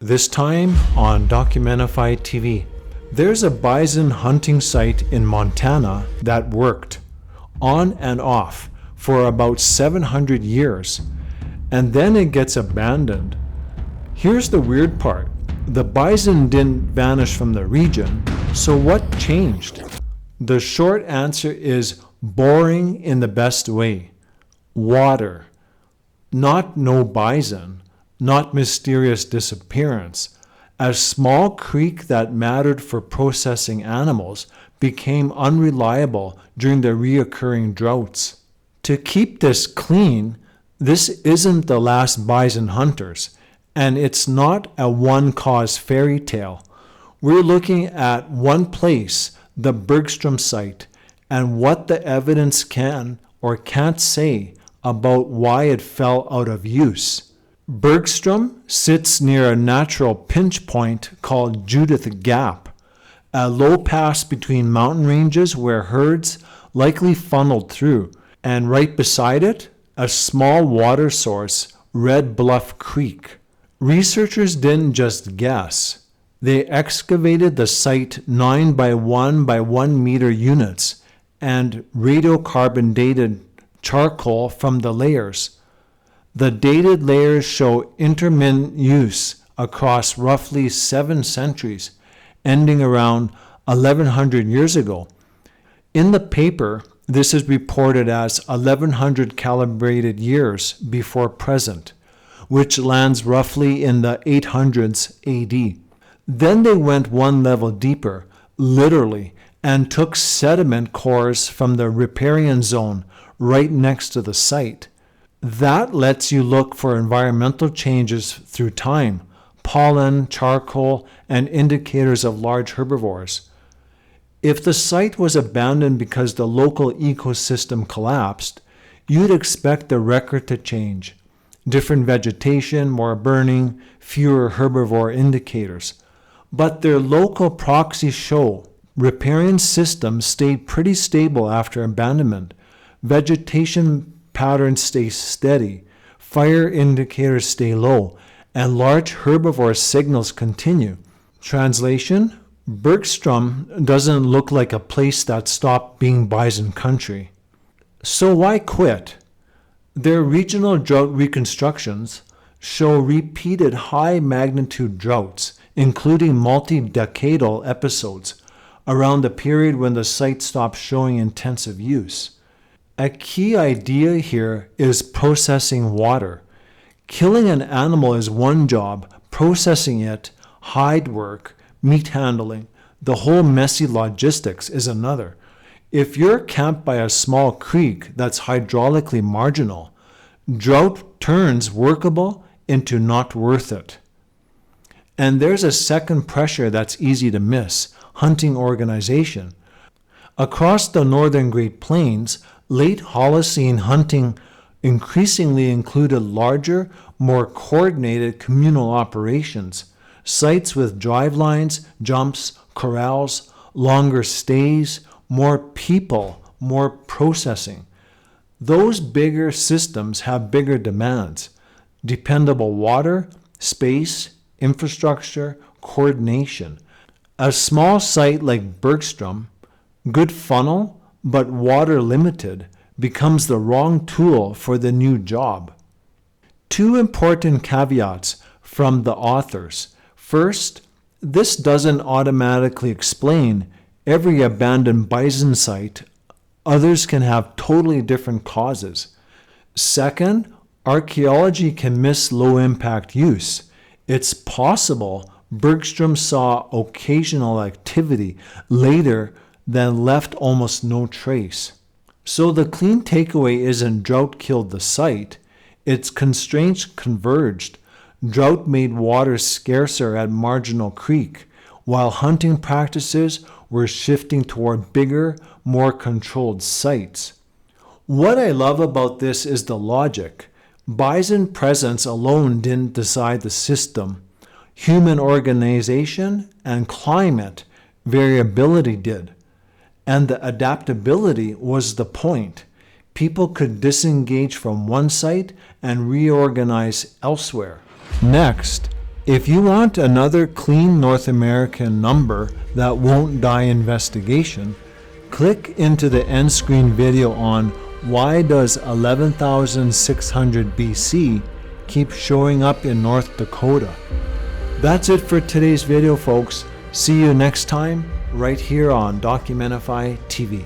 This time on Documentify TV. There's a bison hunting site in Montana that worked on and off for about 700 years, and then it gets abandoned. Here's the weird part. The bison didn't vanish from the region, so what changed? The short answer is boring in the best way. Water. Not no bison, not mysterious disappearance. A small creek that mattered for processing animals became unreliable during the reoccurring droughts. To keep this clean, this isn't the last bison hunters, and it's not a one-cause fairy tale. We're looking at one place, the Bergstrom site, and what the evidence can or can't say about why it fell out of use. Bergstrom sits near a natural pinch point called Judith Gap, a low pass between mountain ranges where herds likely funneled through, and right beside it, a small water source, Red Bluff Creek. Researchers didn't just guess. They excavated the site 9 by 1 by 1 meter units and radiocarbon dated charcoal from the layers. The dated layers show intermittent use across roughly 7 centuries, ending around 1100 years ago. In the paper, this is reported as 1100 calibrated years before present, which lands roughly in the 800s AD. Then they went one level deeper, literally, and took sediment cores from the riparian zone right next to the site. That lets you look for environmental changes through time, pollen, charcoal, and indicators of large herbivores. If the site was abandoned because the local ecosystem collapsed, you'd expect the record to change. Different vegetation, more burning, fewer herbivore indicators. But their local proxies show riparian systems stayed pretty stable after abandonment. Vegetation patterns stay steady, fire indicators stay low, and large herbivore signals continue. Translation: Bergstrom doesn't look like a place that stopped being bison country. So why quit? Their regional drought reconstructions show repeated high-magnitude droughts, including multi-decadal episodes, around the period when the site stopped showing intensive use. A key idea here is processing water. Killing an animal is one job, processing it, hide work, meat handling, the whole messy logistics is another. If you're camped by a small creek that's hydraulically marginal, drought turns workable into not worth it. And there's a second pressure that's easy to miss: hunting organization. Across the northern Great Plains, late Holocene hunting increasingly included larger, more coordinated communal operations, sites with drive lines, jumps, corrals, longer stays, more people, more processing. Those bigger systems have bigger demands: dependable water, space, infrastructure, coordination. A small site like Bergstrom, good funnel, but water limited, becomes the wrong tool for the new job. 2 important caveats from the authors. First, this doesn't automatically explain every abandoned bison site. Others can have totally different causes. Second, archaeology can miss low-impact use. It's possible Bergstrom saw occasional activity later then left almost no trace. So the clean takeaway isn't drought killed the site, its constraints converged. Drought made water scarcer at Marginal Creek, while hunting practices were shifting toward bigger, more controlled sites. What I love about this is the logic. Bison presence alone didn't decide the system. Human organization and climate variability did. And the adaptability was the point. People could disengage from one site and reorganize elsewhere. Next, If you want another clean North American number that won't die investigation, click into the end screen video on why does 11,600 BC keep showing up in North Dakota. That's it for today's video, folks. See you next time right here on Documentify TV.